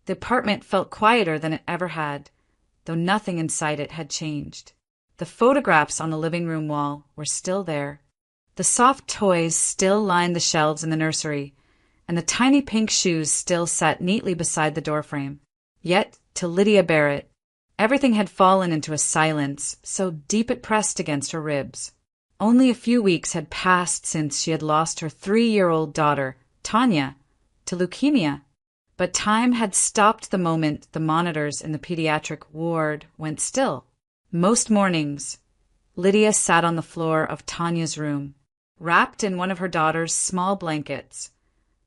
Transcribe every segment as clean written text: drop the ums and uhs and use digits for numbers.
The apartment felt quieter than it ever had, though nothing inside it had changed. The photographs on the living room wall were still there. The soft toys still lined the shelves in the nursery, and the tiny pink shoes still sat neatly beside the doorframe. Yet, to Lydia Barrett, everything had fallen into a silence so deep it pressed against her ribs. Only a few weeks had passed since she had lost her 3-year-old daughter, Tanya, to leukemia. But time had stopped the moment the monitors in the pediatric ward went still. Most mornings, Lydia sat on the floor of Tanya's room, wrapped in one of her daughter's small blankets,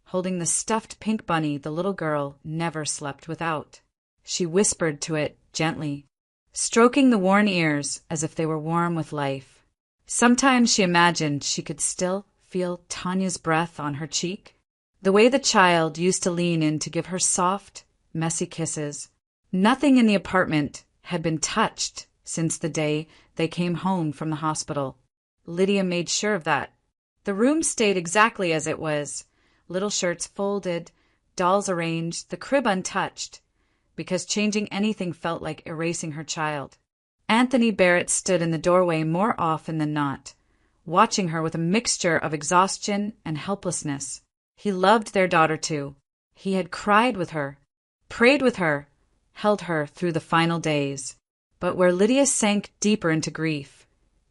holding the stuffed pink bunny the little girl never slept without. She whispered to it gently, stroking the worn ears as if they were warm with life. Sometimes she imagined she could still feel Tanya's breath on her cheek, the way the child used to lean in to give her soft, messy kisses. Nothing in the apartment had been touched since the day they came home from the hospital. Lydia made sure of that. The room stayed exactly as it was, little shirts folded, dolls arranged, the crib untouched, because changing anything felt like erasing her child. Anthony Barrett stood in the doorway more often than not, watching her with a mixture of exhaustion and helplessness. He loved their daughter too. He had cried with her, prayed with her, held her through the final days. But where Lydia sank deeper into grief,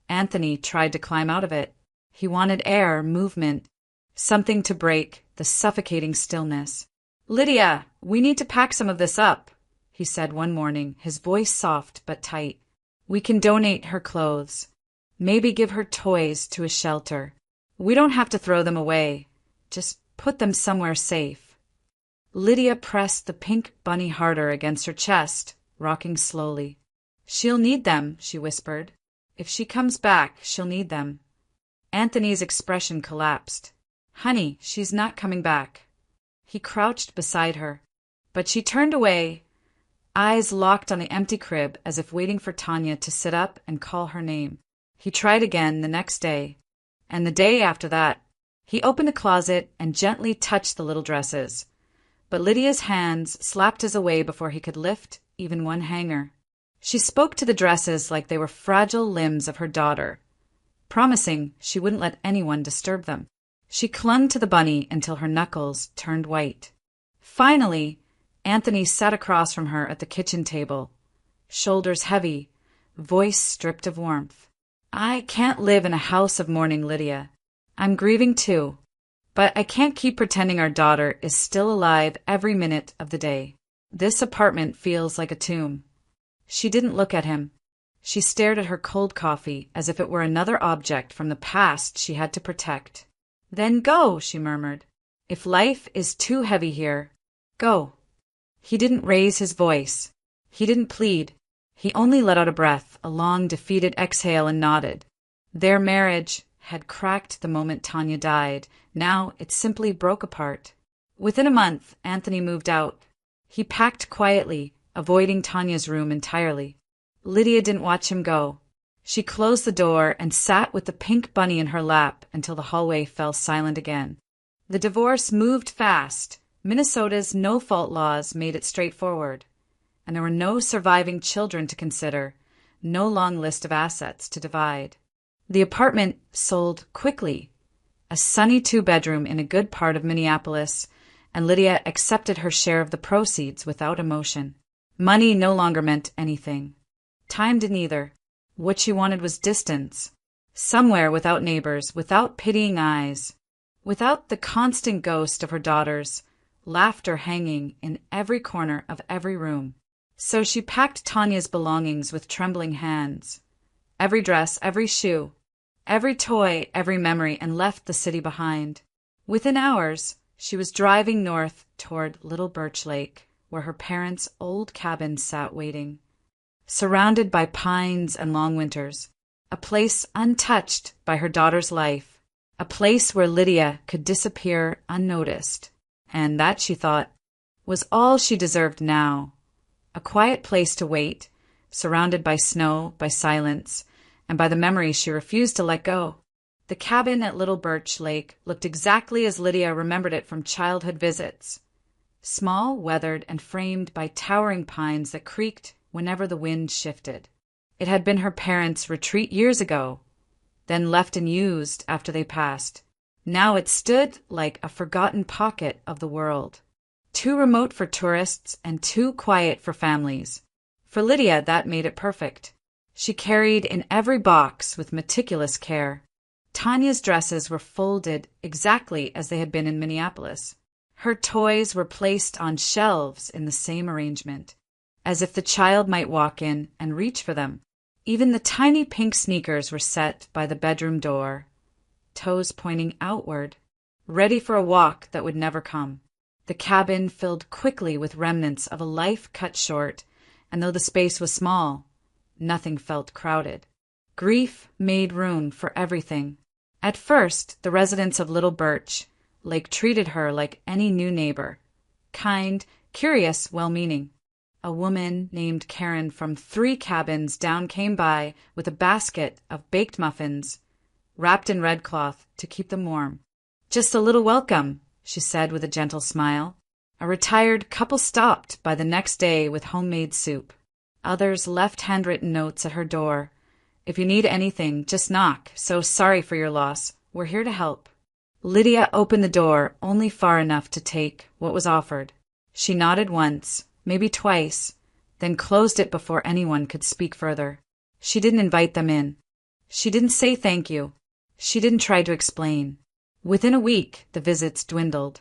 Anthony tried to climb out of it. He wanted air, movement, something to break the suffocating stillness. "Lydia, we need to pack some of this up," he said one morning, his voice soft but tight. "We can donate her clothes, maybe give her toys to a shelter. We don't have to throw them away. Just put them somewhere safe." Lydia pressed the pink bunny harder against her chest, rocking slowly. "She'll need them," she whispered. "If she comes back, she'll need them." Anthony's expression collapsed. "Honey, she's not coming back." He crouched beside her, but she turned away, eyes locked on the empty crib as if waiting for Tanya to sit up and call her name. He tried again the next day, and the day after that. He opened a closet and gently touched the little dresses, but Lydia's hands slapped his away before he could lift even one hanger. She spoke to the dresses like they were fragile limbs of her daughter, promising she wouldn't let anyone disturb them. She clung to the bunny until her knuckles turned white. Finally, Anthony sat across from her at the kitchen table, shoulders heavy, voice stripped of warmth. "I can't live in a house of mourning, Lydia. I'm grieving too, but I can't keep pretending our daughter is still alive every minute of the day. This apartment feels like a tomb." She didn't look at him. She stared at her cold coffee as if it were another object from the past she had to protect. "Then go," she murmured. "If life is too heavy here, go." He didn't raise his voice. He didn't plead. He only let out a breath, a long, defeated exhale, and nodded. Their marriage had cracked the moment Tanya died. Now it simply broke apart. Within a month, Anthony moved out. He packed quietly, avoiding Tanya's room entirely. Lydia didn't watch him go. She closed the door and sat with the pink bunny in her lap until the hallway fell silent again. The divorce moved fast. Minnesota's no-fault laws made it straightforward, and there were no surviving children to consider, no long list of assets to divide. The apartment sold quickly, a sunny 2-bedroom in a good part of Minneapolis, and Lydia accepted her share of the proceeds without emotion. Money no longer meant anything. Time didn't either. What she wanted was distance. Somewhere without neighbors, without pitying eyes, without the constant ghost of her daughters, laughter hanging in every corner of every room. So she packed Tanya's belongings with trembling hands. Every dress, every shoe, every toy, every memory, and left the city behind. Within hours, she was driving north toward Little Birch Lake, where her parents' old cabin sat waiting, surrounded by pines and long winters, a place untouched by her daughter's life, a place where Lydia could disappear unnoticed. And that, she thought, was all she deserved now. A quiet place to wait, surrounded by snow, by silence, and by the memories she refused to let go. The cabin at Little Birch Lake looked exactly as Lydia remembered it from childhood visits. small, weathered, and framed by towering pines that creaked whenever the wind shifted. It had been her parents' retreat years ago, then left unused after they passed. Now it stood like a forgotten pocket of the world, too remote for tourists and too quiet for families. For Lydia, that made it perfect. She carried in every box with meticulous care. Tanya's dresses were folded exactly as they had been in Minneapolis. Her toys were placed on shelves in the same arrangement, as if the child might walk in and reach for them. Even the tiny pink sneakers were set by the bedroom door, toes pointing outward, ready for a walk that would never come. The cabin filled quickly with remnants of a life cut short, and though the space was small, nothing felt crowded. Grief made room for everything. At first, the residents of Little Birch Lake treated her like any new neighbor. Kind, curious, well-meaning. A woman named Karen from 3 cabins down came by with a basket of baked muffins, wrapped in red cloth to keep them warm. "Just a little welcome," she said with a gentle smile. A retired couple stopped by the next day with homemade soup. Others left handwritten notes at her door. "If you need anything, just knock. So sorry for your loss. We're here to help." Lydia opened the door only far enough to take what was offered. She nodded once, maybe twice, then closed it before anyone could speak further. She didn't invite them in. She didn't say thank you. She didn't try to explain. Within a week, the visits dwindled.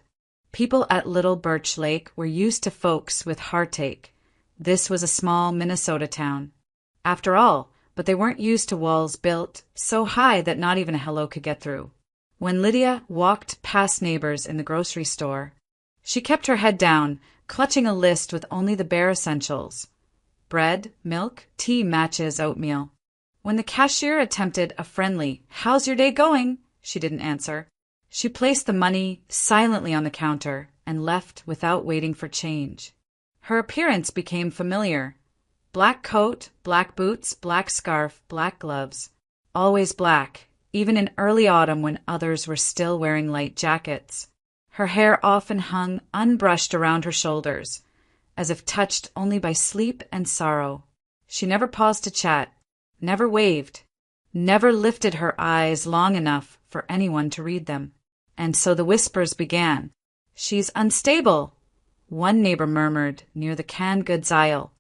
People at Little Birch Lake were used to folks with heartache. This was a small Minnesota town. After all, but they weren't used to walls built so high that not even a hello could get through. When Lydia walked past neighbors in the grocery store, she kept her head down, clutching a list with only the bare essentials: bread, milk, tea, matches, oatmeal. When the cashier attempted a friendly, "How's your day going?" she didn't answer. She placed the money silently on the counter and left without waiting for change. Her appearance became familiar. Black coat, black boots, black scarf, black gloves. Always black, even in early autumn when others were still wearing light jackets. Her hair often hung unbrushed around her shoulders, as if touched only by sleep and sorrow. She never paused to chat, never waved, never lifted her eyes long enough for anyone to read them. And so the whispers began. "She's unstable," one neighbor murmured near the canned goods aisle.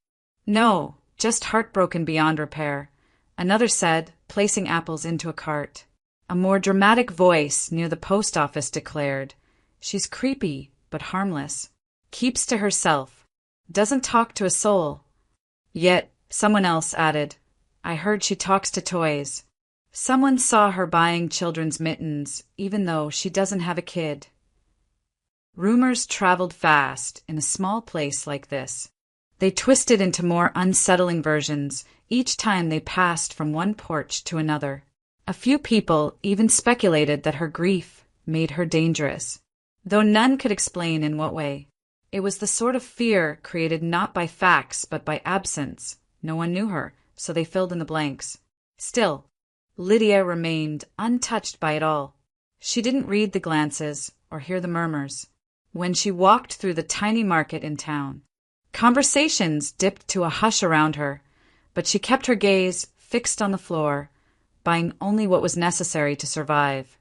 "No, just heartbroken beyond repair," another said, placing apples into a cart. A more dramatic voice near the post office declared, "She's creepy, but harmless. Keeps to herself. Doesn't talk to a soul." Yet, someone else added, "I heard she talks to toys." Someone saw her buying children's mittens, even though she doesn't have a kid. Rumors traveled fast in a small place like this. They twisted into more unsettling versions each time they passed from one porch to another. A few people even speculated that her grief made her dangerous, though none could explain in what way. It was the sort of fear created not by facts but by absence. No one knew her, so they filled in the blanks. Still, Lydia remained untouched by it all. She didn't read the glances or hear the murmurs. When she walked through the tiny market in town, conversations dipped to a hush around her, but she kept her gaze fixed on the floor, buying only what was necessary to survive.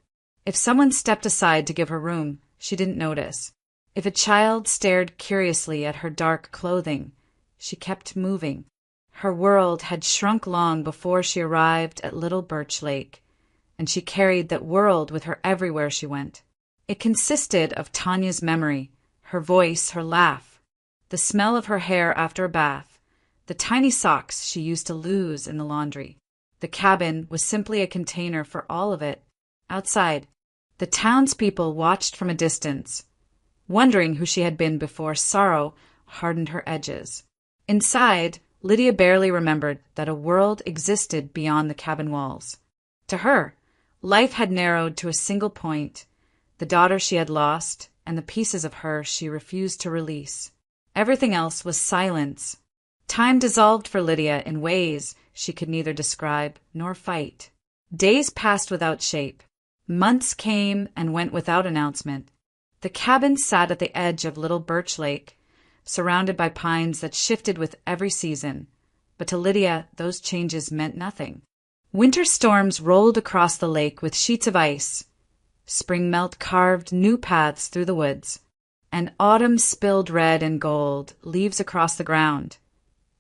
If someone stepped aside to give her room, she didn't notice. If a child stared curiously at her dark clothing, she kept moving. Her world had shrunk long before she arrived at Little Birch Lake, and she carried that world with her everywhere she went. It consisted of Tanya's memory, her voice, her laugh, the smell of her hair after a bath, the tiny socks she used to lose in the laundry. The cabin was simply a container for all of it. Outside, the townspeople watched from a distance, wondering who she had been before sorrow hardened her edges. Inside, Lydia barely remembered that a world existed beyond the cabin walls. To her, life had narrowed to a single point: the daughter she had lost and the pieces of her she refused to release. Everything else was silence. Time dissolved for Lydia in ways she could neither describe nor fight. Days passed without shape. Months came and went without announcement. The cabin sat at the edge of Little Birch Lake, surrounded by pines that shifted with every season, but to Lydia those changes meant nothing. Winter storms rolled across the lake with sheets of ice. Spring melt carved new paths through the woods, and autumn spilled red and gold leaves across the ground.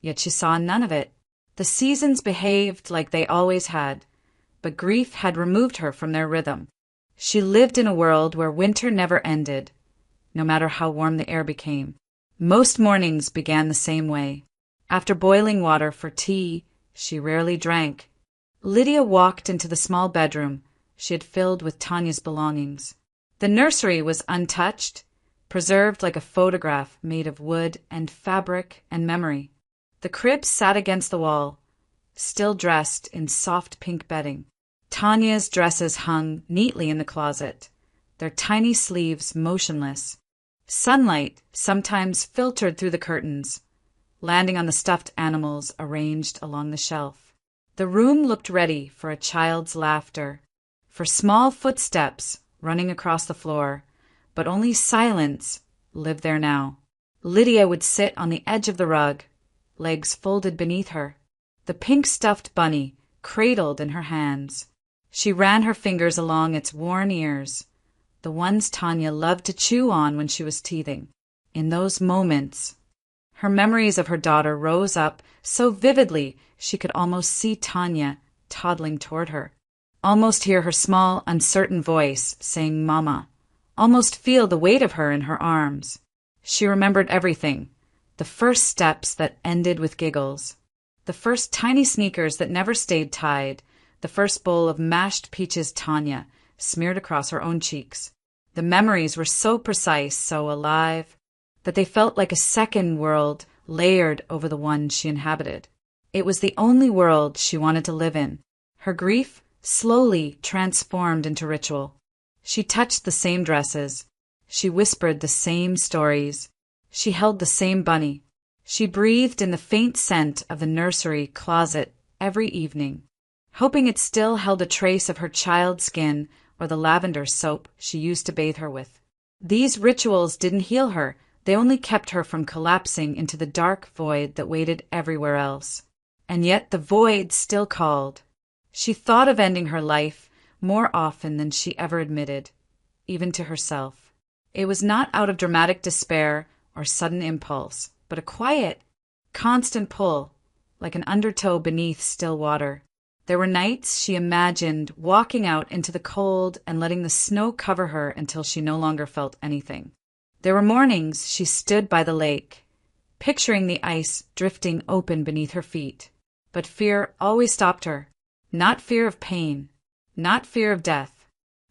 Yet she saw none of it. The seasons behaved like they always had, but grief had removed her from their rhythm. She lived in a world where winter never ended, no matter how warm the air became. Most mornings began the same way. After boiling water for tea, she rarely drank. Lydia walked into the small bedroom she had filled with Tanya's belongings. The nursery was untouched, preserved like a photograph made of wood and fabric and memory. The crib sat against the wall, still dressed in soft pink bedding. Tanya's dresses hung neatly in the closet, their tiny sleeves motionless. Sunlight sometimes filtered through the curtains, landing on the stuffed animals arranged along the shelf. The room looked ready for a child's laughter, for small footsteps running across the floor, but only silence lived there now. Lydia would sit on the edge of the rug, legs folded beneath her, the pink stuffed bunny cradled in her hands. She ran her fingers along its worn ears, the ones Tanya loved to chew on when she was teething. In those moments, her memories of her daughter rose up so vividly she could almost see Tanya toddling toward her, almost hear her small, uncertain voice saying "Mama," almost feel the weight of her in her arms. She remembered everything, the first steps that ended with giggles, the first tiny sneakers that never stayed tied, the first bowl of mashed peaches Tanya smeared across her own cheeks. The memories were so precise, so alive, that they felt like a second world layered over the one she inhabited. It was the only world she wanted to live in. Her grief slowly transformed into ritual. She touched the same dresses. She whispered the same stories. She held the same bunny. She breathed in the faint scent of the nursery closet every evening, hoping it still held a trace of her child's skin or the lavender soap she used to bathe her with. These rituals didn't heal her. They only kept her from collapsing into the dark void that waited everywhere else. And yet the void still called. She thought of ending her life more often than she ever admitted, even to herself. It was not out of dramatic despair or sudden impulse, but a quiet, constant pull, like an undertow beneath still water. There were nights she imagined walking out into the cold and letting the snow cover her until she no longer felt anything. There were mornings she stood by the lake, picturing the ice drifting open beneath her feet. But fear always stopped her. Not fear of pain, not fear of death,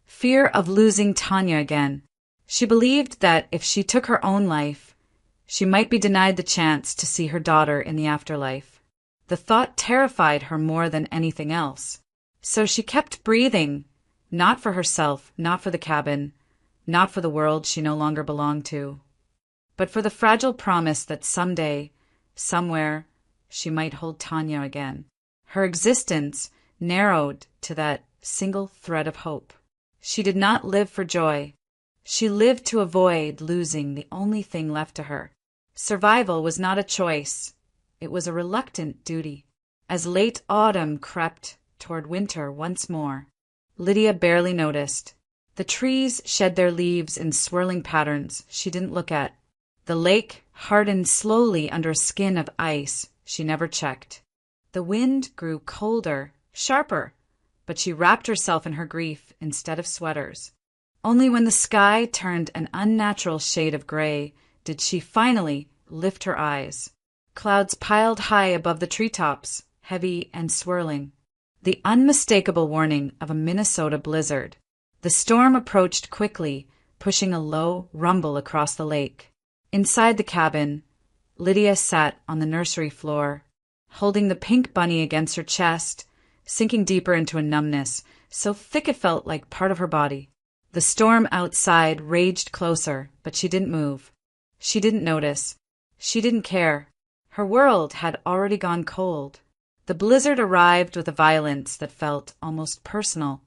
fear of losing Tanya again. She believed that if she took her own life, she might be denied the chance to see her daughter in the afterlife. The thought terrified her more than anything else. So she kept breathing, not for herself, not for the cabin, not for the world she no longer belonged to, but for the fragile promise that someday, somewhere, she might hold Tanya again. Her existence narrowed to that single thread of hope. She did not live for joy. She lived to avoid losing the only thing left to her. Survival was not a choice. It was a reluctant duty. As late autumn crept toward winter once more, Lydia barely noticed. The trees shed their leaves in swirling patterns she didn't look at. The lake hardened slowly under a skin of ice she never checked. The wind grew colder, sharper, but she wrapped herself in her grief instead of sweaters. Only when the sky turned an unnatural shade of gray did she finally lift her eyes. Clouds piled high above the treetops, heavy and swirling. The unmistakable warning of a Minnesota blizzard. The storm approached quickly, pushing a low rumble across the lake. Inside the cabin, Lydia sat on the nursery floor, holding the pink bunny against her chest, sinking deeper into a numbness, so thick it felt like part of her body. The storm outside raged closer, but she didn't move. She didn't notice. She didn't care. Her world had already gone cold. The blizzard arrived with a violence that felt almost personal.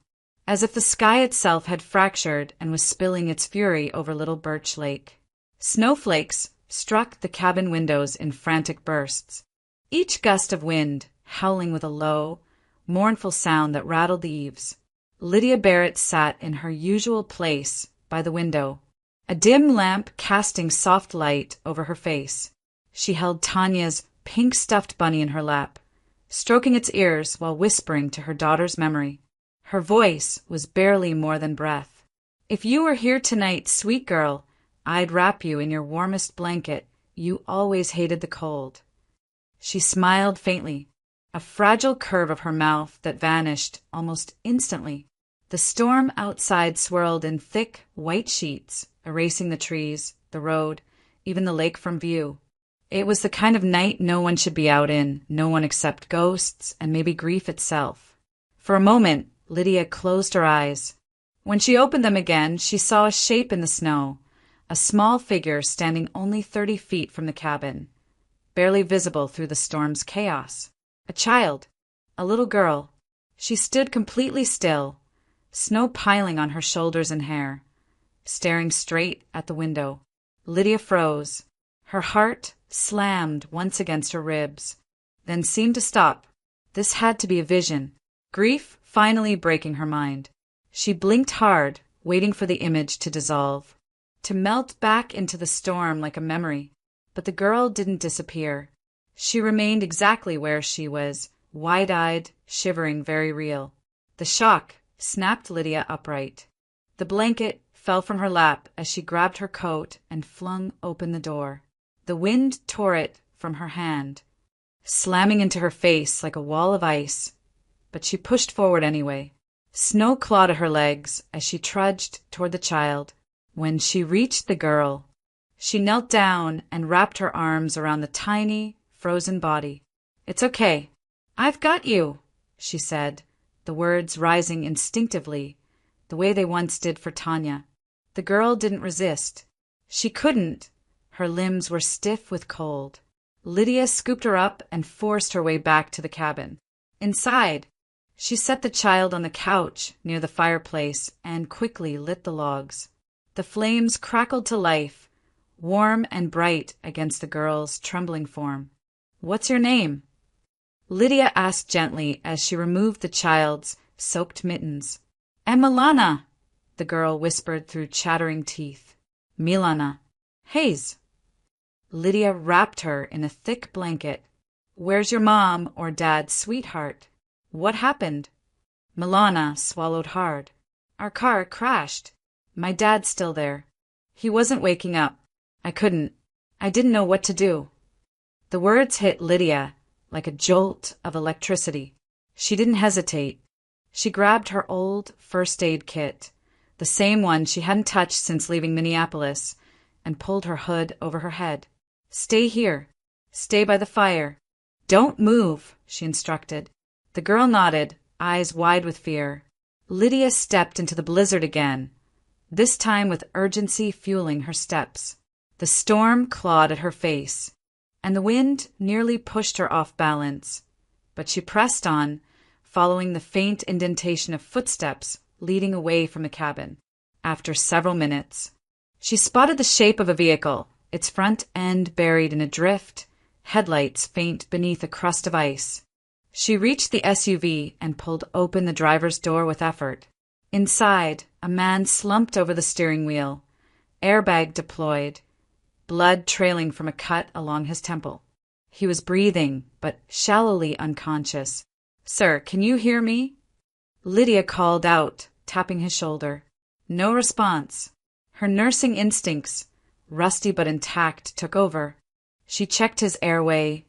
as if the sky itself had fractured and was spilling its fury over Little Birch Lake. Snowflakes struck the cabin windows in frantic bursts, each gust of wind howling with a low, mournful sound that rattled the eaves. Lydia Barrett sat in her usual place by the window, a dim lamp casting soft light over her face. She held Tanya's pink stuffed bunny in her lap, stroking its ears while whispering to her daughter's memory. Her voice was barely more than breath. "If you were here tonight, sweet girl, I'd wrap you in your warmest blanket. You always hated the cold." She smiled faintly, a fragile curve of her mouth that vanished almost instantly. The storm outside swirled in thick, white sheets, erasing the trees, the road, even the lake from view. It was the kind of night no one should be out in, no one except ghosts and maybe grief itself. For a moment, Lydia closed her eyes. When she opened them again, she saw a shape in the snow, a small figure standing only 30 feet from the cabin, barely visible through the storm's chaos. A child, a little girl. She stood completely still, snow piling on her shoulders and hair, staring straight at the window. Lydia froze. Her heart slammed once against her ribs, then seemed to stop. This had to be a vision. Grief finally breaking her mind. She blinked hard, waiting for the image to dissolve, to melt back into the storm like a memory. But the girl didn't disappear. She remained exactly where she was, wide-eyed, shivering, very real. The shock snapped Lydia upright. The blanket fell from her lap as she grabbed her coat and flung open the door. The wind tore it from her hand, slamming into her face like a wall of ice, but she pushed forward anyway. Snow clawed at her legs as she trudged toward the child. When she reached the girl, she knelt down and wrapped her arms around the tiny, frozen body. "It's okay. I've got you," she said, the words rising instinctively, the way they once did for Tanya. The girl didn't resist. She couldn't. Her limbs were stiff with cold. Lydia scooped her up and forced her way back to the cabin. Inside, she set the child on the couch near the fireplace and quickly lit the logs. The flames crackled to life, warm and bright against the girl's trembling form. "What's your name?" Lydia asked gently as she removed the child's soaked mittens. "Milana," the girl whispered through chattering teeth. "Milana. Hayes." Lydia wrapped her in a thick blanket. "Where's your mom or dad's sweetheart? What happened?" Milana swallowed hard. "Our car crashed. My dad's still there. He wasn't waking up. I didn't know what to do." The words hit Lydia like a jolt of electricity. She didn't hesitate. She grabbed her old first aid kit, the same one she hadn't touched since leaving Minneapolis, and pulled her hood over her head. "Stay here. Stay by the fire. Don't move," she instructed. The girl nodded, eyes wide with fear. Lydia stepped into the blizzard again, this time with urgency fueling her steps. The storm clawed at her face, and the wind nearly pushed her off balance. But she pressed on, following the faint indentation of footsteps leading away from the cabin. After several minutes, she spotted the shape of a vehicle, its front end buried in a drift, headlights faint beneath a crust of ice. She reached the SUV and pulled open the driver's door with effort. Inside, a man slumped over the steering wheel, airbag deployed, blood trailing from a cut along his temple. He was breathing, but shallowly unconscious. "Sir, can you hear me?" Lydia called out, tapping his shoulder. No response. Her nursing instincts, rusty but intact, took over. She checked his airway,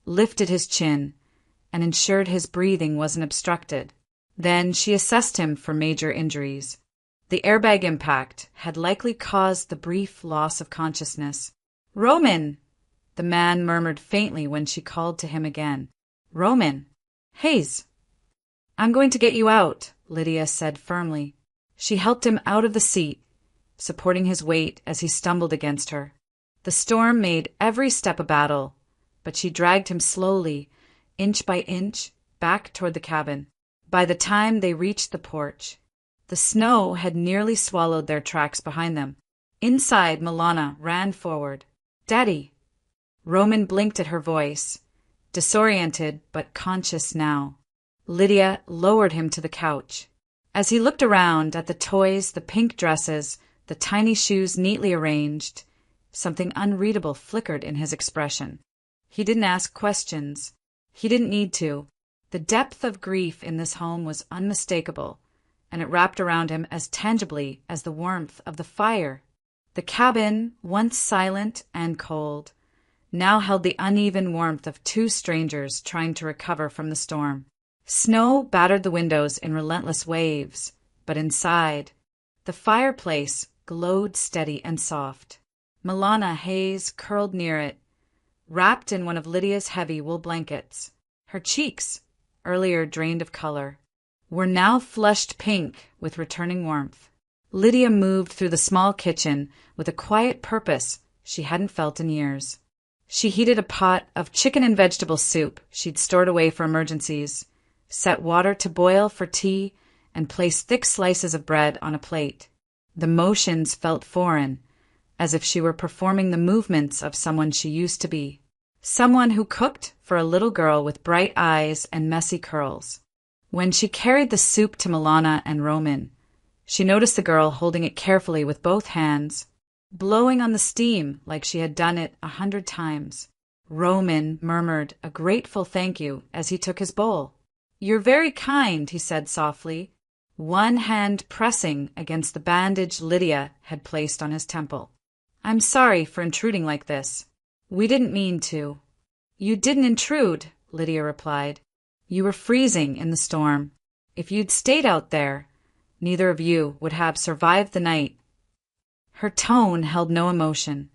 lifted his chin, and ensured his breathing wasn't obstructed. Then she assessed him for major injuries. The airbag impact had likely caused the brief loss of consciousness. "Roman!" the man murmured faintly when she called to him again. "Roman! Hayes!" "I'm going to get you out," Lydia said firmly. She helped him out of the seat, supporting his weight as he stumbled against her. The storm made every step a battle, but she dragged him slowly, inch by inch, back toward the cabin. By the time they reached the porch, The snow had nearly swallowed their tracks behind them. Inside, Milana ran forward. "Daddy!" Roman blinked at her voice, disoriented but conscious now. Lydia lowered him to the couch. As he looked around at the toys, the pink dresses, the tiny shoes neatly arranged, something unreadable flickered in his expression. He didn't ask questions. He didn't need to. The depth of grief in this home was unmistakable, and it wrapped around him as tangibly as the warmth of the fire. The cabin, once silent and cold, now held the uneven warmth of two strangers trying to recover from the storm. Snow battered the windows in relentless waves, but inside, the fireplace glowed steady and soft. Milana Hayes curled near it, wrapped in one of Lydia's heavy wool blankets. Her cheeks, earlier drained of color, were now flushed pink with returning warmth. Lydia moved through the small kitchen with a quiet purpose she hadn't felt in years. She heated a pot of chicken and vegetable soup she'd stored away for emergencies, set water to boil for tea, and placed thick slices of bread on a plate. The motions felt foreign, as if she were performing the movements of someone she used to be. Someone who cooked for a little girl with bright eyes and messy curls. When she carried the soup to Milana and Roman, she noticed the girl holding it carefully with both hands, blowing on the steam like she had done it 100 times. Roman murmured a grateful thank you as he took his bowl. "You're very kind," he said softly, one hand pressing against the bandage Lydia had placed on his temple. "I'm sorry for intruding like this. We didn't mean to." "You didn't intrude," Lydia replied. "You were freezing in the storm. If you'd stayed out there, neither of you would have survived the night." Her tone held no emotion,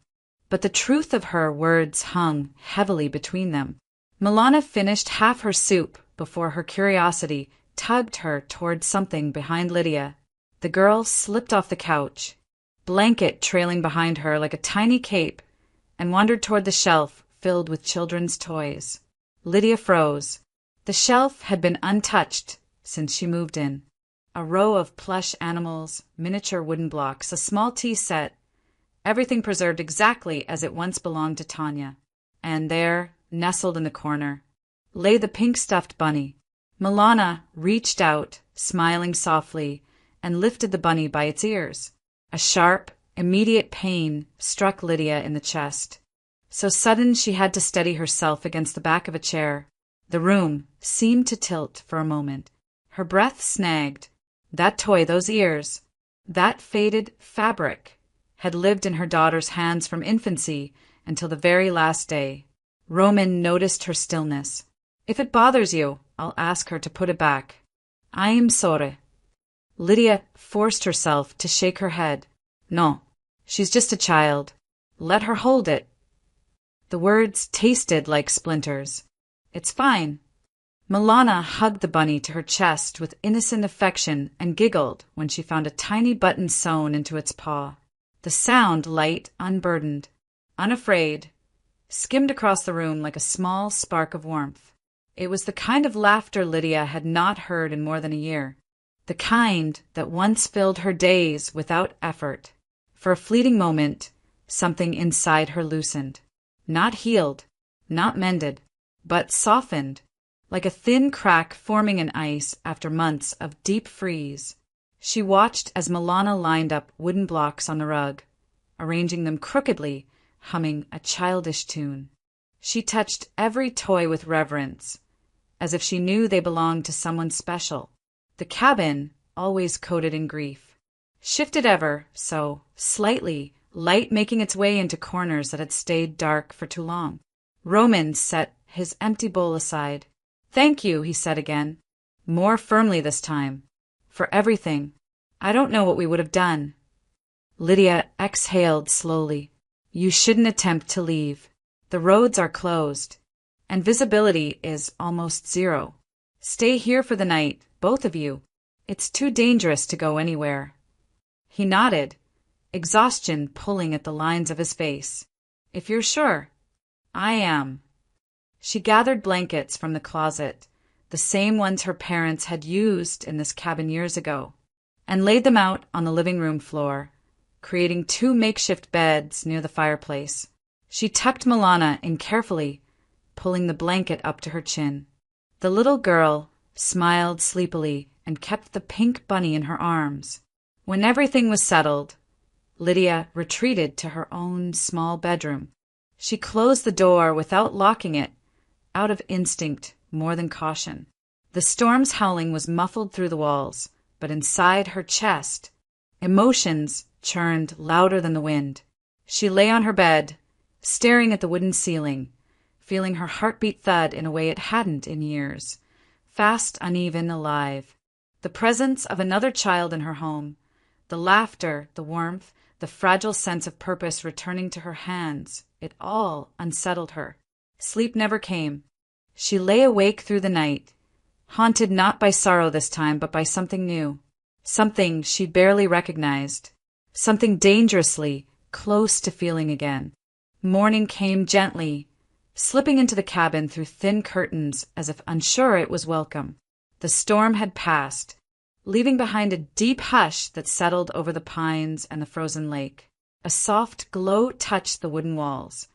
but the truth of her words hung heavily between them. Milana finished half her soup before her curiosity tugged her toward something behind Lydia. The girl slipped off the couch, blanket trailing behind her like a tiny cape, and wandered toward the shelf filled with children's toys. Lydia froze. The shelf had been untouched since she moved in. A row of plush animals, miniature wooden blocks, a small tea set, everything preserved exactly as it once belonged to Tanya. And there, nestled in the corner, lay the pink stuffed bunny. Milana reached out, smiling softly, and lifted the bunny by its ears. A sharp, immediate pain struck Lydia in the chest. So sudden she had to steady herself against the back of a chair. The room seemed to tilt for a moment. Her breath snagged. That toy, those ears, that faded fabric, had lived in her daughter's hands from infancy until the very last day. Roman noticed her stillness. "If it bothers you, I'll ask her to put it back." "I am sorry." Lydia forced herself to shake her head. "No, she's just a child. Let her hold it." The words tasted like splinters. "It's fine." Milana hugged the bunny to her chest with innocent affection and giggled when she found a tiny button sewn into its paw. The sound, light, unburdened, unafraid, skimmed across the room like a small spark of warmth. It was the kind of laughter Lydia had not heard in more than a year, the kind that once filled her days without effort. For a fleeting moment, something inside her loosened. Not healed, not mended, but softened, like a thin crack forming in ice after months of deep freeze. She watched as Milana lined up wooden blocks on the rug, arranging them crookedly, humming a childish tune. She touched every toy with reverence, as if she knew they belonged to someone special. The cabin, always coated in grief, shifted ever so slightly, light making its way into corners that had stayed dark for too long. Roman set his empty bowl aside. "Thank you," he said again, more firmly this time, "for everything. I don't know what we would have done." Lydia exhaled slowly. "You shouldn't attempt to leave. The roads are closed, and visibility is almost zero. Stay here for the night, both of you. It's too dangerous to go anywhere." He nodded, exhaustion pulling at the lines of his face. "If you're sure." "I am." She gathered blankets from the closet, the same ones her parents had used in this cabin years ago. and laid them out on the living room floor, creating 2 makeshift beds near the fireplace. She tucked Milana in carefully, pulling the blanket up to her chin. The little girl smiled sleepily and kept the pink bunny in her arms. When everything was settled, Lydia retreated to her own small bedroom. She closed the door without locking it, out of instinct more than caution. The storm's howling was muffled through the walls, but inside her chest, emotions churned louder than the wind. She lay on her bed, staring at the wooden ceiling, feeling her heartbeat thud in a way it hadn't in years. Fast, uneven, alive. The presence of another child in her home, the laughter, the warmth, the fragile sense of purpose returning to her hands, it all unsettled her. Sleep never came. She lay awake through the night, haunted not by sorrow this time, but by something new, something she barely recognized, something dangerously close to feeling again. Morning came gently, slipping into the cabin through thin curtains as if unsure it was welcome. The storm had passed, leaving behind a deep hush that settled over the pines and the frozen lake. A soft glow touched the wooden walls,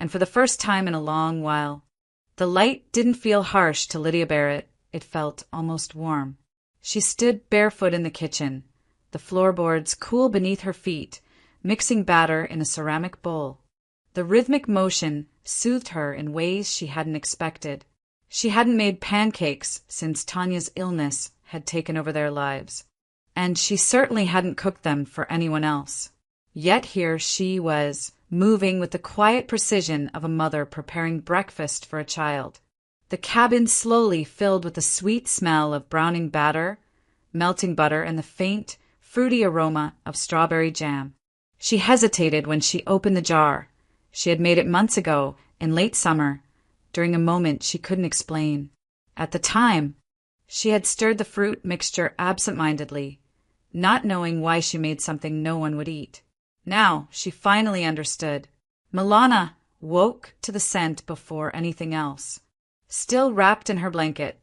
and for the first time in a long while, the light didn't feel harsh to Lydia Barrett. It felt almost warm. She stood barefoot in the kitchen, the floorboards cool beneath her feet, mixing batter in a ceramic bowl. The rhythmic motion soothed her in ways she hadn't expected. She hadn't made pancakes since Tanya's illness had taken over their lives, and she certainly hadn't cooked them for anyone else. Yet here she was, moving with the quiet precision of a mother preparing breakfast for a child. The cabin slowly filled with the sweet smell of browning batter, melting butter, and the faint, fruity aroma of strawberry jam. She hesitated when she opened the jar. She had made it months ago, in late summer, during a moment she couldn't explain. At the time, she had stirred the fruit mixture absent-mindedly, not knowing why she made something no one would eat. Now she finally understood. Milana woke to the scent before anything else. Still wrapped in her blanket,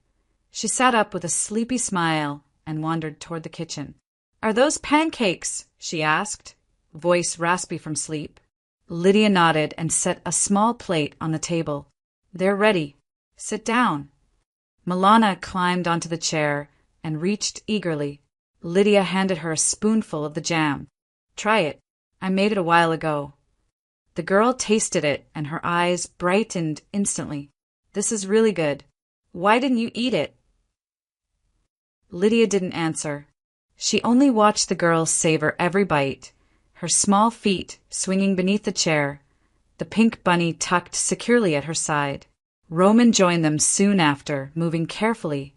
she sat up with a sleepy smile and wandered toward the kitchen. "Are those pancakes?" she asked, voice raspy from sleep. Lydia nodded and set a small plate on the table. "They're ready. Sit down." Milana climbed onto the chair and reached eagerly. Lydia handed her a spoonful of the jam. "Try it. I made it a while ago." The girl tasted it and her eyes brightened instantly. "This is really good. Why didn't you eat it?" Lydia didn't answer. She only watched the girl savor every bite, her small feet swinging beneath the chair, the pink bunny tucked securely at her side. Roman joined them soon after, moving carefully,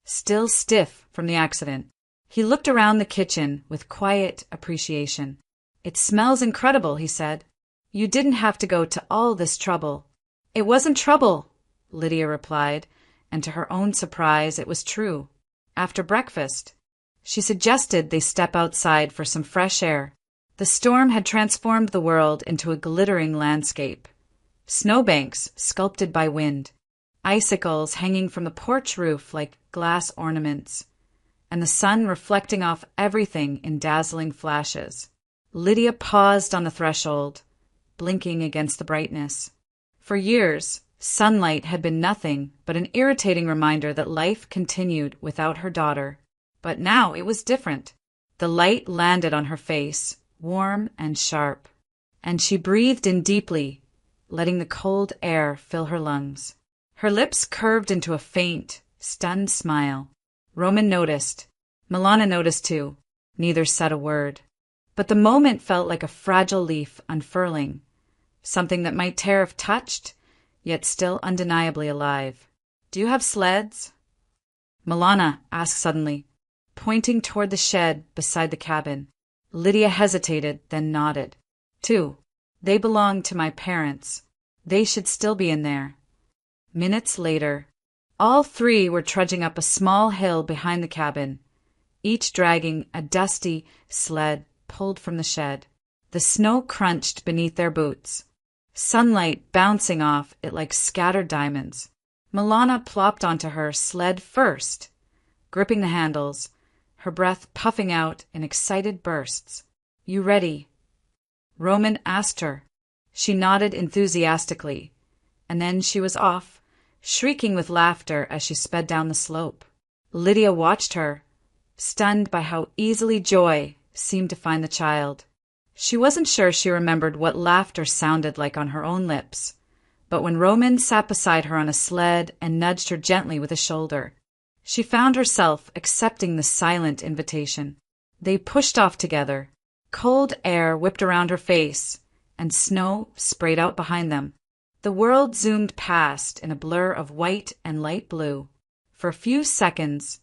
still stiff from the accident. He looked around the kitchen with quiet appreciation. "It smells incredible," he said. "You didn't have to go to all this trouble." "It wasn't trouble," Lydia replied, and to her own surprise it was true. After breakfast, she suggested they step outside for some fresh air. The storm had transformed the world into a glittering landscape. Snowbanks sculpted by wind, icicles hanging from the porch roof like glass ornaments, and the sun reflecting off everything in dazzling flashes. Lydia paused on the threshold, blinking against the brightness. For years, sunlight had been nothing but an irritating reminder that life continued without her daughter. But now it was different. The light landed on her face, warm and sharp, and she breathed in deeply, letting the cold air fill her lungs. Her lips curved into a faint, stunned smile. Roman noticed. Milana noticed too. Neither said a word. But the moment felt like a fragile leaf unfurling, something that might tear if touched, yet still undeniably alive. "Do you have sleds?" Milana asked suddenly, pointing toward the shed beside the cabin. Lydia hesitated, then nodded. "Two. They belong to my parents. They should still be in there." Minutes later, all three were trudging up a small hill behind the cabin, each dragging a dusty sled pulled from the shed. The snow crunched beneath their boots, sunlight bouncing off it like scattered diamonds. Milana plopped onto her sled first, gripping the handles, her breath puffing out in excited bursts. "You ready?" Roman asked her. She nodded enthusiastically, and then she was off, shrieking with laughter as she sped down the slope. Lydia watched her, stunned by how easily joy seemed to find the child. She wasn't sure she remembered what laughter sounded like on her own lips, but when Roman sat beside her on a sled and nudged her gently with a shoulder, she found herself accepting the silent invitation. They pushed off together. Cold air whipped around her face, and snow sprayed out behind them. The world zoomed past in a blur of white and light blue. For a few seconds,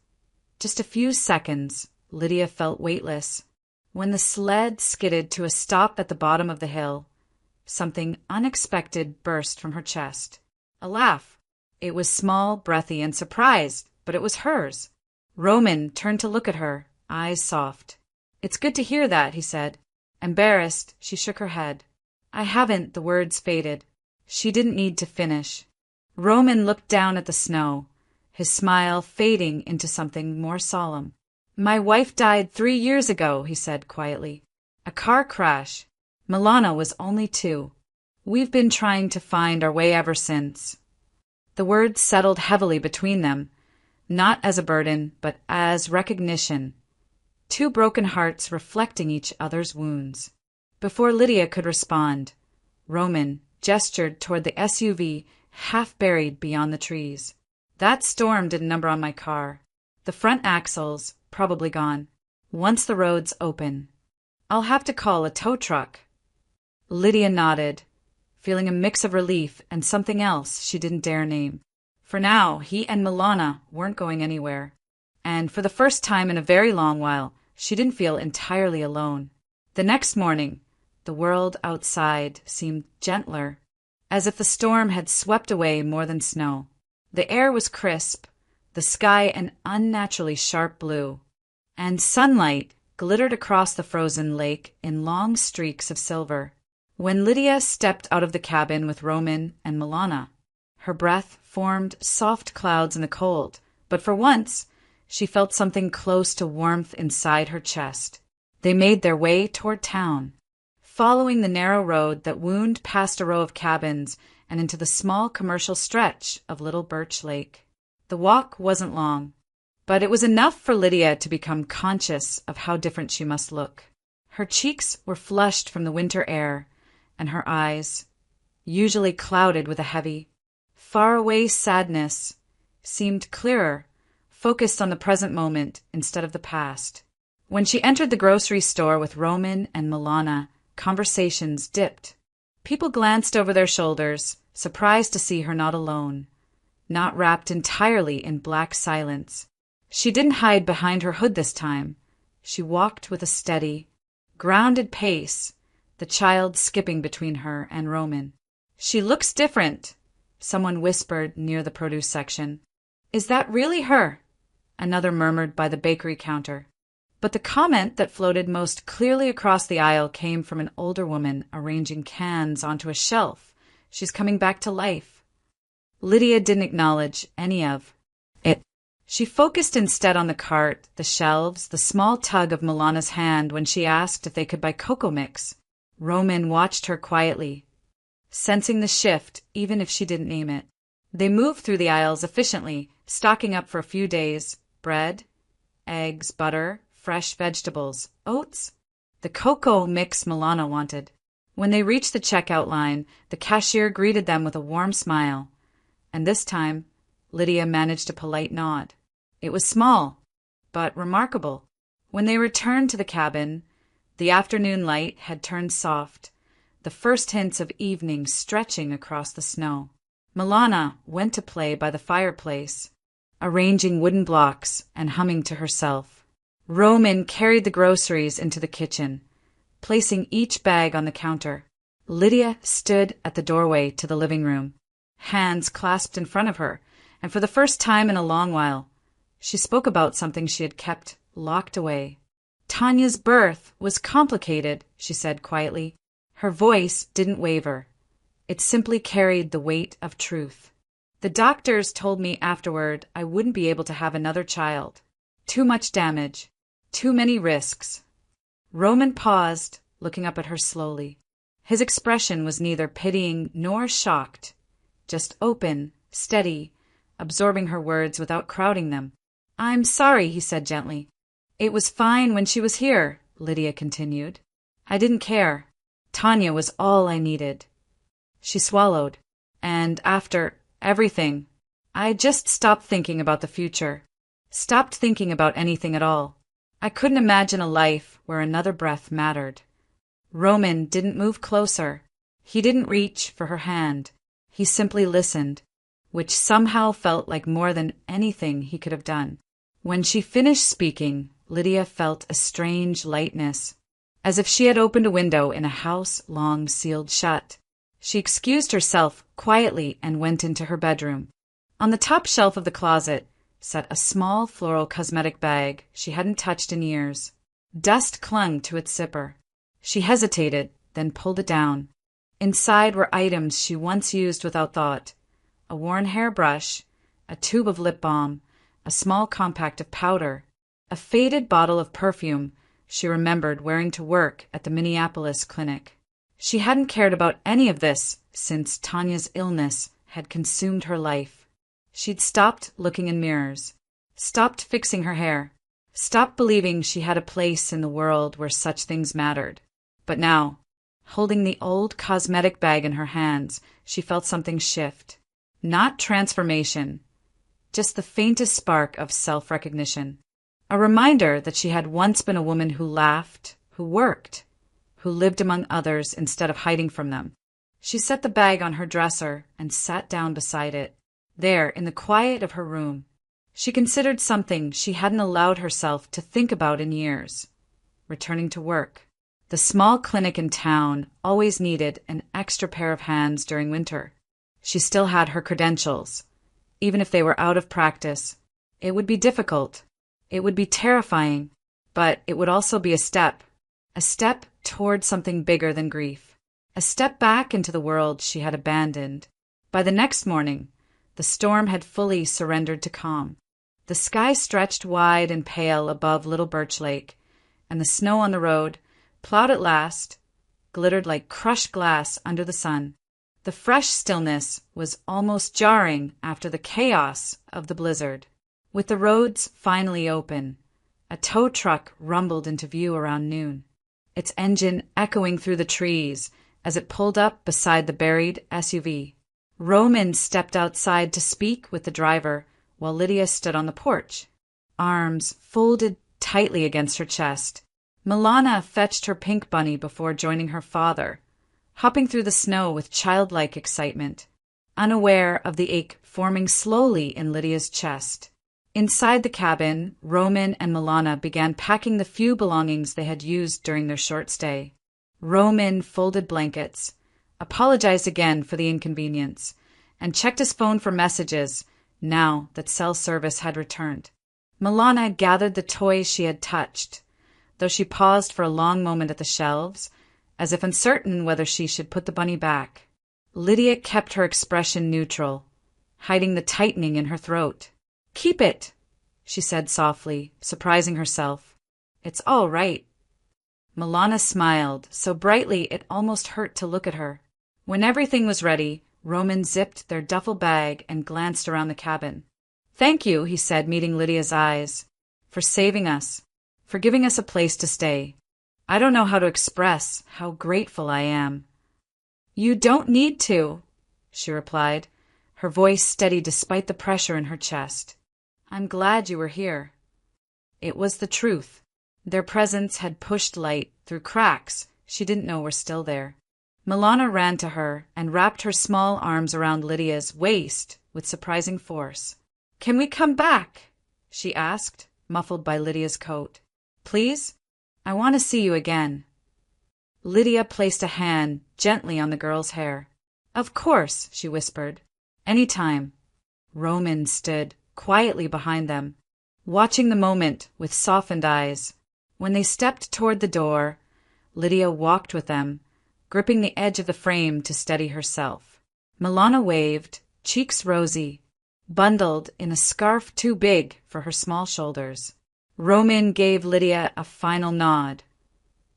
just a few seconds, Lydia felt weightless. When the sled skidded to a stop at the bottom of the hill, something unexpected burst from her chest. A laugh. It was small, breathy, and surprised, but it was hers. Roman turned to look at her, eyes soft. "It's good to hear that," he said. Embarrassed, she shook her head. "I haven't," the words faded. She didn't need to finish. Roman looked down at the snow, his smile fading into something more solemn. "My wife died 3 years ago," he said quietly. "A car crash. Milana was only 2. We've been trying to find our way ever since." The words settled heavily between them, not as a burden, but as recognition. 2 broken hearts reflecting each other's wounds. Before Lydia could respond, Roman gestured toward the SUV half buried beyond the trees. "That storm did a number on my car. The front axles, probably gone. Once the road's open, I'll have to call a tow truck." Lydia nodded, feeling a mix of relief and something else she didn't dare name. For now, he and Milana weren't going anywhere. And for the first time in a very long while, she didn't feel entirely alone. The next morning, the world outside seemed gentler, as if the storm had swept away more than snow. The air was crisp, the sky an unnaturally sharp blue, and sunlight glittered across the frozen lake in long streaks of silver. When Lydia stepped out of the cabin with Roman and Milana, her breath formed soft clouds in the cold, but for once, she felt something close to warmth inside her chest. They made their way toward town, following the narrow road that wound past a row of cabins and into the small commercial stretch of Little Birch Lake. The walk wasn't long, but it was enough for Lydia to become conscious of how different she must look. Her cheeks were flushed from the winter air, and her eyes, usually clouded with a heavy, faraway sadness, seemed clearer, focused on the present moment instead of the past. When she entered the grocery store with Roman and Milana, conversations dipped. People glanced over their shoulders, surprised to see her not alone, not wrapped entirely in black silence. She didn't hide behind her hood this time. She walked with a steady, grounded pace, the child skipping between her and Roman. "She looks different," someone whispered near the produce section. "Is that really her?" another murmured by the bakery counter. But the comment that floated most clearly across the aisle came from an older woman arranging cans onto a shelf. "She's coming back to life." Lydia didn't acknowledge any of it. She focused instead on the cart, the shelves, the small tug of Milana's hand when she asked if they could buy cocoa mix. Roman watched her quietly, sensing the shift even if she didn't name it. They moved through the aisles efficiently, stocking up for a few days. Bread, eggs, butter, fresh vegetables, oats. The cocoa mix Milana wanted. When they reached the checkout line, the cashier greeted them with a warm smile. And this time, Lydia managed a polite nod. It was small, but remarkable. When they returned to the cabin, the afternoon light had turned soft, the first hints of evening stretching across the snow. Milana went to play by the fireplace, arranging wooden blocks and humming to herself. Roman carried the groceries into the kitchen, placing each bag on the counter. Lydia stood at the doorway to the living room, hands clasped in front of her, and for the first time in a long while, she spoke about something she had kept locked away. "Tanya's birth was complicated," she said quietly. Her voice didn't waver. It simply carried the weight of truth. "The doctors told me afterward I wouldn't be able to have another child. Too much damage. Too many risks. Roman paused, looking up at her slowly. His expression was neither pitying nor shocked, just open, steady, absorbing her words without crowding them. "I'm sorry," he said gently. "It was fine when she was here," Lydia continued. "I didn't care. Tanya was all I needed." She swallowed. "And after everything, I just stopped thinking about the future. Stopped thinking about anything at all. I couldn't imagine a life where another breath mattered." Roman didn't move closer. He didn't reach for her hand. He simply listened, which somehow felt like more than anything he could have done. When she finished speaking, Lydia felt a strange lightness, as if she had opened a window in a house long sealed shut. She excused herself quietly and went into her bedroom. On the top shelf of the closet sat a small floral cosmetic bag she hadn't touched in years. Dust clung to its zipper. She hesitated, then pulled it down. Inside were items she once used without thought: a worn hairbrush, a tube of lip balm, a small compact of powder, a faded bottle of perfume she remembered wearing to work at the Minneapolis clinic. She hadn't cared about any of this since Tanya's illness had consumed her life. She'd stopped looking in mirrors, stopped fixing her hair, stopped believing she had a place in the world where such things mattered. But now, holding the old cosmetic bag in her hands, she felt something shift. Not transformation, just the faintest spark of self-recognition. A reminder that she had once been a woman who laughed, who worked, who lived among others instead of hiding from them. She set the bag on her dresser and sat down beside it. There, in the quiet of her room, she considered something she hadn't allowed herself to think about in years: returning to work. The small clinic in town always needed an extra pair of hands during winter. She still had her credentials. Even if they were out of practice, it would be difficult. It would be terrifying, but it would also be a step toward something bigger than grief, a step back into the world she had abandoned. By the next morning, the storm had fully surrendered to calm. The sky stretched wide and pale above Little Birch Lake, and the snow on the road, plowed at last, glittered like crushed glass under the sun. The fresh stillness was almost jarring after the chaos of the blizzard. With the roads finally open, a tow truck rumbled into view around noon, its engine echoing through the trees as it pulled up beside the buried SUV. Roman stepped outside to speak with the driver while Lydia stood on the porch, arms folded tightly against her chest. Milana fetched her pink bunny before joining her father, hopping through the snow with childlike excitement, unaware of the ache forming slowly in Lydia's chest. Inside the cabin, Roman and Milana began packing the few belongings they had used during their short stay. Roman folded blankets, apologized again for the inconvenience, and checked his phone for messages now that cell service had returned. Milana gathered the toys she had touched, though she paused for a long moment at the shelves, as if uncertain whether she should put the bunny back. Lydia kept her expression neutral, hiding the tightening in her throat. "Keep it," she said softly, surprising herself. "It's all right." Milana smiled, so brightly it almost hurt to look at her. When everything was ready, Roman zipped their duffel bag and glanced around the cabin. "Thank you," he said, meeting Lydia's eyes, "for saving us, for giving us a place to stay. I don't know how to express how grateful I am." "You don't need to," she replied, her voice steady despite the pressure in her chest. "I'm glad you were here." It was the truth. Their presence had pushed light through cracks she didn't know were still there. Milana ran to her and wrapped her small arms around Lydia's waist with surprising force. "Can we come back?" she asked, muffled by Lydia's coat. "Please? I want to see you again." Lydia placed a hand gently on the girl's hair. "Of course," she whispered. "Any time." Roman stood quietly behind them, watching the moment with softened eyes. When they stepped toward the door, Lydia walked with them, gripping the edge of the frame to steady herself. Milana waved, cheeks rosy, bundled in a scarf too big for her small shoulders. Roman gave Lydia a final nod,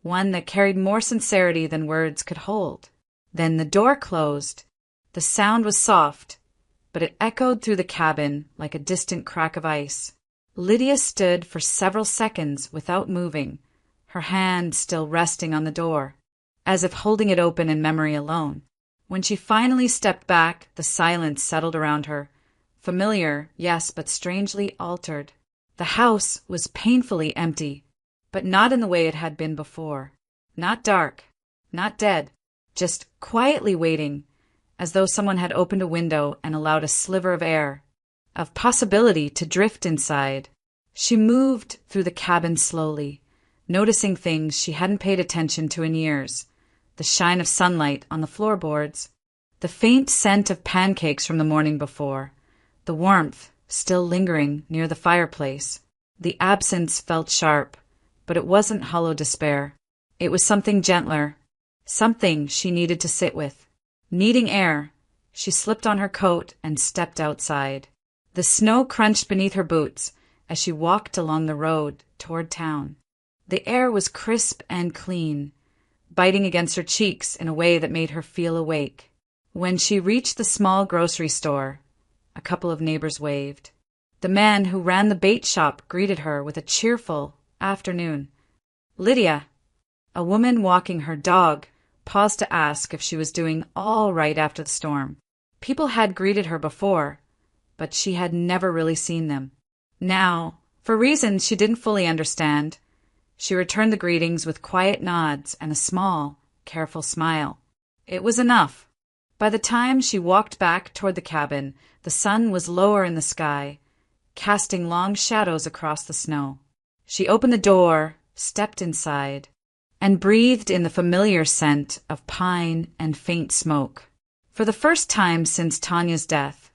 one that carried more sincerity than words could hold. Then the door closed. The sound was soft, but it echoed through the cabin like a distant crack of ice. Lydia stood for several seconds without moving, her hand still resting on the door, as if holding it open in memory alone. When she finally stepped back, the silence settled around her. Familiar, yes, but strangely altered. The house was painfully empty, but not in the way it had been before. Not dark, not dead, just quietly waiting, as though someone had opened a window and allowed a sliver of air, of possibility, to drift inside. She moved through the cabin slowly, noticing things she hadn't paid attention to in years. The shine of sunlight on the floorboards, the faint scent of pancakes from the morning before, the warmth still lingering near the fireplace. The absence felt sharp, but it wasn't hollow despair. It was something gentler, something she needed to sit with. Needing air, she slipped on her coat and stepped outside. The snow crunched beneath her boots as she walked along the road toward town. The air was crisp and clean, biting against her cheeks in a way that made her feel awake. When she reached the small grocery store, a couple of neighbors waved. The man who ran the bait shop greeted her with a cheerful afternoon. Lydia, a woman walking her dog, paused to ask if she was doing all right after the storm. People had greeted her before, but she had never really seen them. Now, for reasons she didn't fully understand, she returned the greetings with quiet nods and a small, careful smile. It was enough. By the time she walked back toward the cabin, the sun was lower in the sky, casting long shadows across the snow. She opened the door, stepped inside, and breathed in the familiar scent of pine and faint smoke. For the first time since Tanya's death,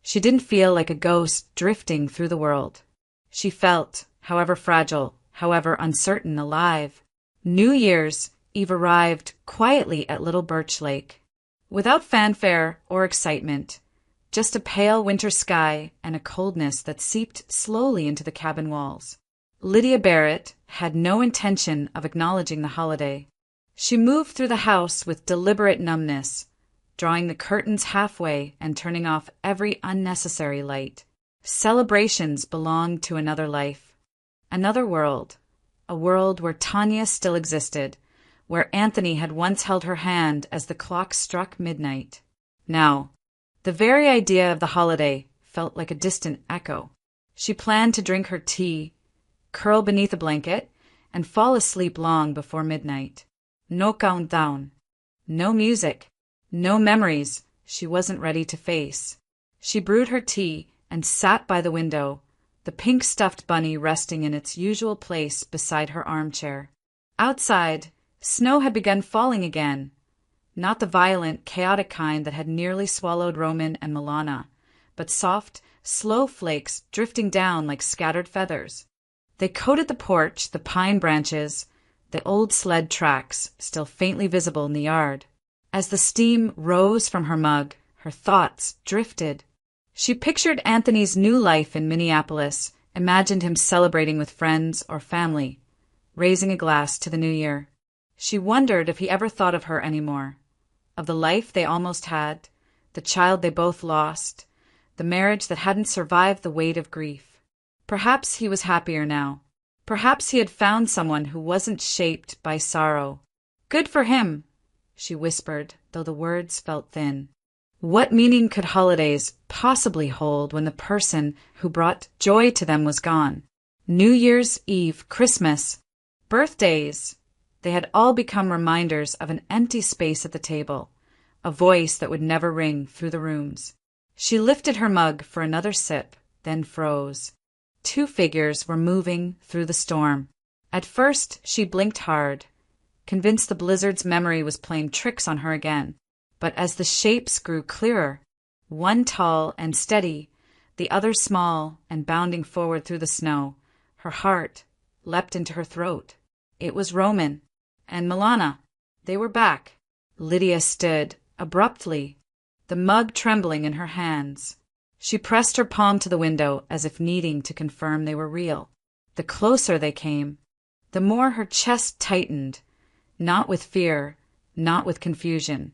she didn't feel like a ghost drifting through the world. She felt, however fragile, however uncertain, alive. New Year's Eve arrived quietly at Little Birch Lake, without fanfare or excitement, just a pale winter sky and a coldness that seeped slowly into the cabin walls. Lydia Barrett had no intention of acknowledging the holiday. She moved through the house with deliberate numbness, drawing the curtains halfway and turning off every unnecessary light. Celebrations belonged to another life, another world, a world where Tanya still existed, where Anthony had once held her hand as the clock struck midnight. Now, the very idea of the holiday felt like a distant echo. She planned to drink her tea, curl beneath a blanket, and fall asleep long before midnight. No countdown, no music, no memories she wasn't ready to face. She brewed her tea and sat by the window, the pink stuffed bunny resting in its usual place beside her armchair. Outside, snow had begun falling again, not the violent, chaotic kind that had nearly swallowed Roman and Milana, but soft, slow flakes drifting down like scattered feathers. They coated the porch, the pine branches, the old sled tracks still faintly visible in the yard. As the steam rose from her mug, her thoughts drifted. She pictured Anthony's new life in Minneapolis, imagined him celebrating with friends or family, raising a glass to the new year. She wondered if he ever thought of her anymore, of the life they almost had, the child they both lost, the marriage that hadn't survived the weight of grief. Perhaps he was happier now. Perhaps he had found someone who wasn't shaped by sorrow. Good for him, she whispered, though the words felt thin. What meaning could holidays possibly hold when the person who brought joy to them was gone? New Year's Eve, Christmas, birthdays, they had all become reminders of an empty space at the table, a voice that would never ring through the rooms. She lifted her mug for another sip, then froze. Two figures were moving through the storm. At first, she blinked hard, convinced the blizzard's memory was playing tricks on her again. But as the shapes grew clearer, one tall and steady, the other small and bounding forward through the snow, her heart leapt into her throat. It was Roman and Milana. They were back. Lydia stood abruptly, the mug trembling in her hands. She pressed her palm to the window as if needing to confirm they were real. The closer they came, the more her chest tightened, not with fear, not with confusion,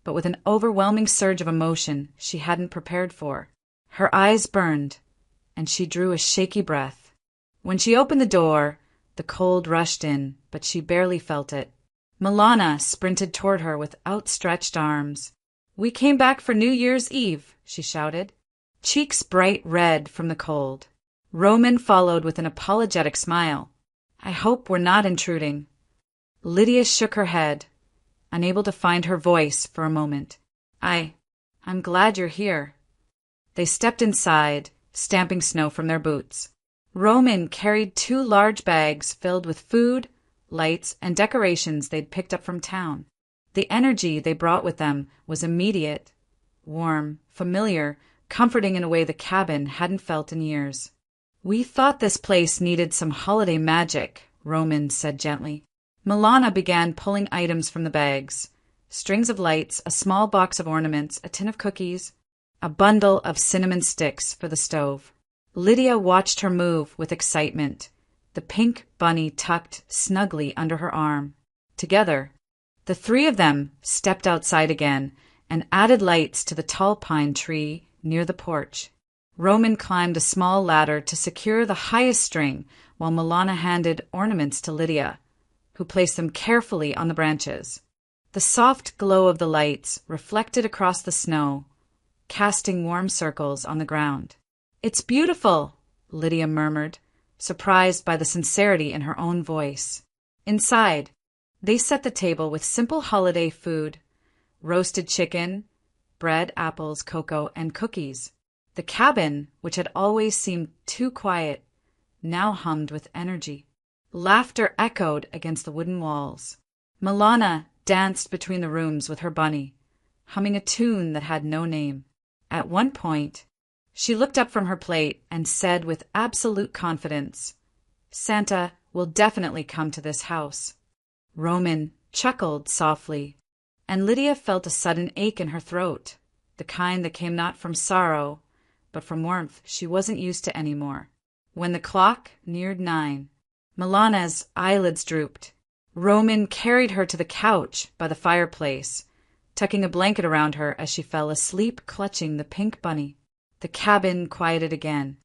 but with an overwhelming surge of emotion she hadn't prepared for. Her eyes burned, and she drew a shaky breath. When she opened the door, the cold rushed in, but she barely felt it. Milana sprinted toward her with outstretched arms. "We came back for New Year's Eve," she shouted, cheeks bright red from the cold. Roman followed with an apologetic smile. "I hope we're not intruding." Lydia shook her head, unable to find her voice for a moment. I'm glad you're here." They stepped inside, stamping snow from their boots. Roman carried 2 large bags filled with food, lights, and decorations they'd picked up from town. The energy they brought with them was immediate, warm, familiar, comforting in a way the cabin hadn't felt in years. "We thought this place needed some holiday magic," Roman said gently. Milana began pulling items from the bags. Strings of lights, a small box of ornaments, a tin of cookies, a bundle of cinnamon sticks for the stove. Lydia watched her move with excitement, the pink bunny tucked snugly under her arm. Together, the 3 of them stepped outside again and added lights to the tall pine tree near the porch. Roman climbed a small ladder to secure the highest string, while Milana handed ornaments to Lydia, who placed them carefully on the branches. The soft glow of the lights reflected across the snow, casting warm circles on the ground. "It's beautiful," Lydia murmured, surprised by the sincerity in her own voice. Inside, they set the table with simple holiday food: roasted chicken, bread, apples, cocoa, and cookies. The cabin, which had always seemed too quiet, now hummed with energy. Laughter echoed against the wooden walls. Milana danced between the rooms with her bunny, humming a tune that had no name. At one point, she looked up from her plate and said with absolute confidence, "Santa will definitely come to this house." Roman chuckled softly, and Lydia felt a sudden ache in her throat, the kind that came not from sorrow, but from warmth she wasn't used to anymore. When the clock neared 9, Milana's eyelids drooped. Roman carried her to the couch by the fireplace, tucking a blanket around her as she fell asleep clutching the pink bunny. The cabin quieted again,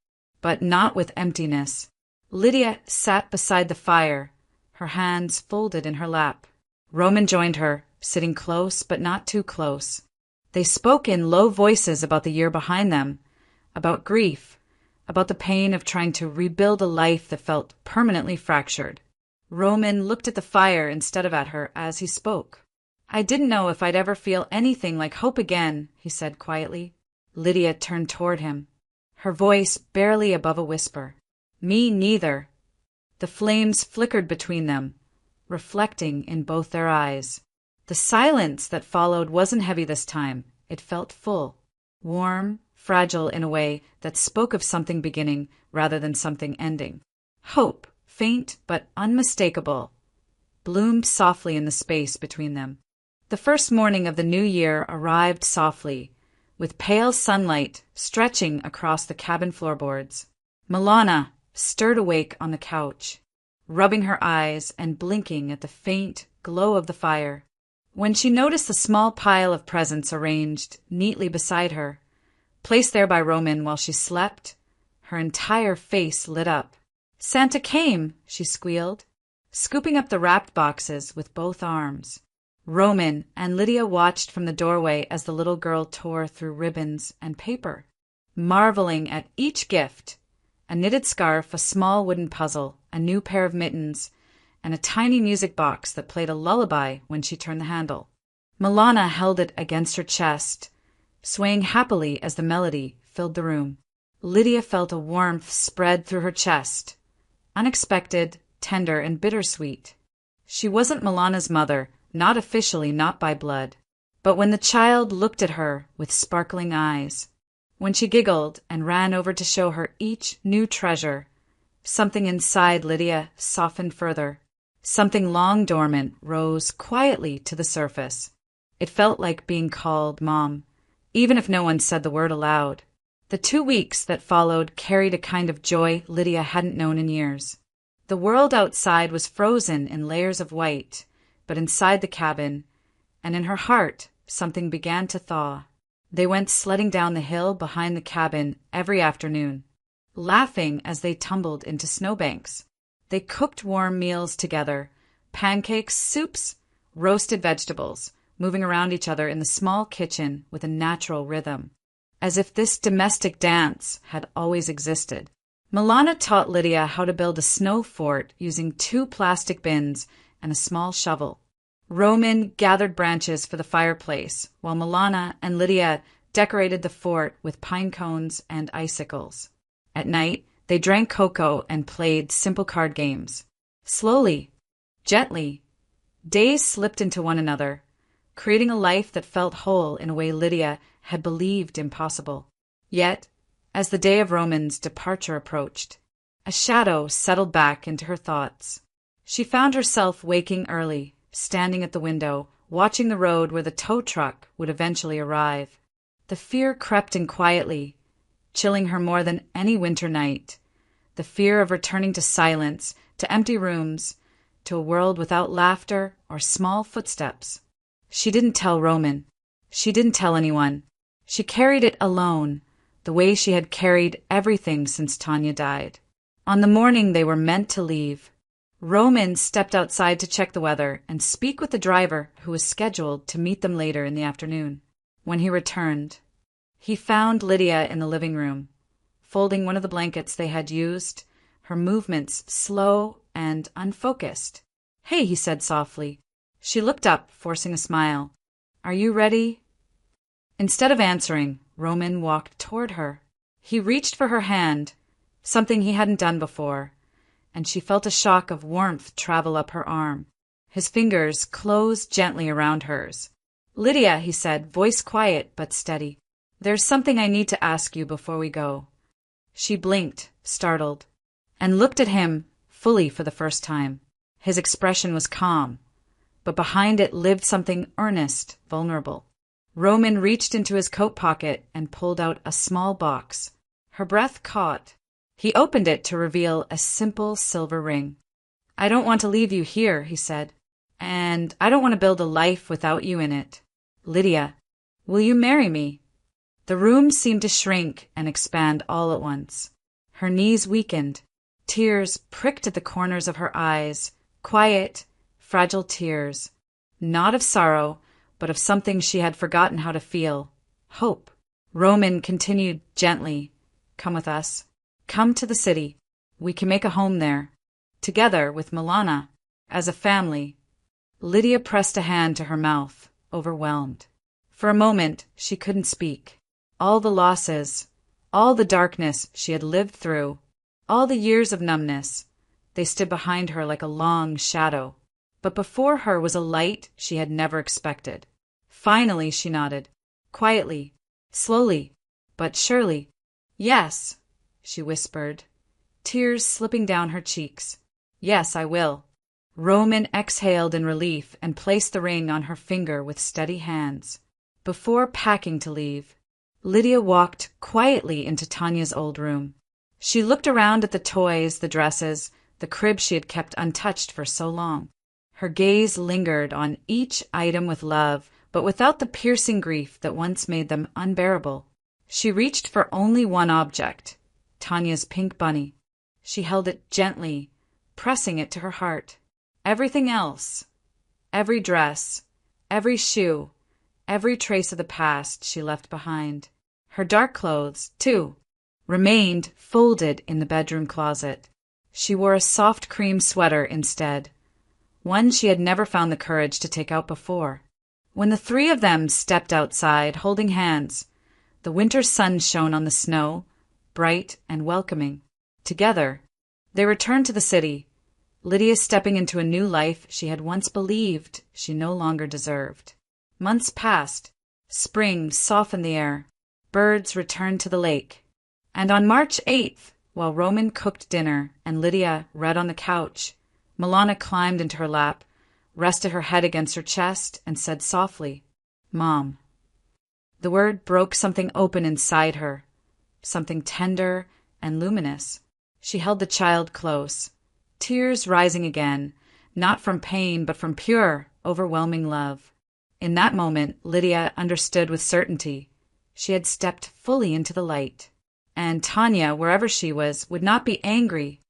but not with emptiness. Lydia sat beside the fire, her hands folded in her lap. Roman joined her, sitting close but not too close. They spoke in low voices about the year behind them, about grief, about the pain of trying to rebuild a life that felt permanently fractured. Roman looked at the fire instead of at her as he spoke. "I didn't know if I'd ever feel anything like hope again," he said quietly. Lydia turned toward him, her voice barely above a whisper. "Me neither." The flames flickered between them, reflecting in both their eyes. The silence that followed wasn't heavy this time. It felt full, warm, fragile in a way that spoke of something beginning rather than something ending. Hope, faint but unmistakable, bloomed softly in the space between them. The first morning of the new year arrived softly, with pale sunlight stretching across the cabin floorboards. Milana stirred awake on the couch, rubbing her eyes and blinking at the faint glow of the fire. When she noticed the small pile of presents arranged neatly beside her, placed there by Roman while she slept, her entire face lit up. "Santa came," she squealed, scooping up the wrapped boxes with both arms. Roman and Lydia watched from the doorway as the little girl tore through ribbons and paper, marveling at each gift: a knitted scarf, a small wooden puzzle, a new pair of mittens, and a tiny music box that played a lullaby when she turned the handle. Milana held it against her chest, swaying happily as the melody filled the room. Lydia felt a warmth spread through her chest, unexpected, tender, and bittersweet. She wasn't Milana's mother, not officially, not by blood. But when the child looked at her with sparkling eyes, when she giggled and ran over to show her each new treasure, something inside Lydia softened further. Something long dormant rose quietly to the surface. It felt like being called Mom, even if no one said the word aloud. The 2 weeks that followed carried a kind of joy Lydia hadn't known in years. The world outside was frozen in layers of white, but inside the cabin, and in her heart, something began to thaw. They went sledding down the hill behind the cabin every afternoon, laughing as they tumbled into snowbanks. They cooked warm meals together, pancakes, soups, roasted vegetables, moving around each other in the small kitchen with a natural rhythm, as if this domestic dance had always existed. Milana taught Lydia how to build a snow fort using 2 plastic bins and a small shovel. Roman gathered branches for the fireplace, while Milana and Lydia decorated the fort with pine cones and icicles. At night, they drank cocoa and played simple card games. Slowly, gently, days slipped into one another, creating a life that felt whole in a way Lydia had believed impossible. Yet, as the day of Roman's departure approached, a shadow settled back into her thoughts. She found herself waking early, standing at the window, watching the road where the tow truck would eventually arrive. The fear crept in quietly, chilling her more than any winter night. The fear of returning to silence, to empty rooms, to a world without laughter or small footsteps. She didn't tell Roman. She didn't tell anyone. She carried it alone, the way she had carried everything since Tanya died. On the morning they were meant to leave, Roman stepped outside to check the weather and speak with the driver who was scheduled to meet them later in the afternoon. When he returned, he found Lydia in the living room, folding one of the blankets they had used, her movements slow and unfocused. "Hey," he said softly. She looked up, forcing a smile. "Are you ready?" Instead of answering, Roman walked toward her. He reached for her hand, something he hadn't done before, and she felt a shock of warmth travel up her arm. His fingers closed gently around hers. "Lydia," he said, voice quiet but steady, "there's something I need to ask you before we go." She blinked, startled, and looked at him fully for the first time. His expression was calm, but behind it lived something earnest, vulnerable. Roman reached into his coat pocket and pulled out a small box. Her breath caught. He opened it to reveal a simple silver ring. "I don't want to leave you here," he said, "and I don't want to build a life without you in it. Lydia, will you marry me?" The room seemed to shrink and expand all at once. Her knees weakened. Tears pricked at the corners of her eyes, quiet, fragile tears, not of sorrow, but of something she had forgotten how to feel, hope. Roman continued gently, "Come with us. Come to the city. We can make a home there, together with Milana, as a family." Lydia pressed a hand to her mouth, overwhelmed. For a moment, she couldn't speak. All the losses, all the darkness she had lived through, all the years of numbness, they stood behind her like a long shadow. But before her was a light she had never expected. Finally she nodded, quietly, slowly, but surely. "Yes," she whispered, tears slipping down her cheeks. "Yes, I will." Roman exhaled in relief and placed the ring on her finger with steady hands. Before packing to leave, Lydia walked quietly into Tanya's old room. She looked around at the toys, the dresses, the crib she had kept untouched for so long. Her gaze lingered on each item with love, but without the piercing grief that once made them unbearable. She reached for only one object, Tanya's pink bunny. She held it gently, pressing it to her heart. Everything else, every dress, every shoe, every trace of the past she left behind. Her dark clothes, too, remained folded in the bedroom closet. She wore a soft cream sweater instead, one she had never found the courage to take out before. When the 3 of them stepped outside, holding hands, the winter sun shone on the snow, bright and welcoming. Together, they returned to the city, Lydia stepping into a new life she had once believed she no longer deserved. Months passed. Spring softened the air. Birds returned to the lake. And on March 8th, while Roman cooked dinner and Lydia read on the couch, Milana climbed into her lap, rested her head against her chest, and said softly, "Mom." The word broke something open inside her. something tender and luminous. She held the child close, tears rising again, not from pain but from pure, overwhelming love. In that moment, Lydia understood with certainty. She had stepped fully into the light. And Tanya, wherever she was, would not be angry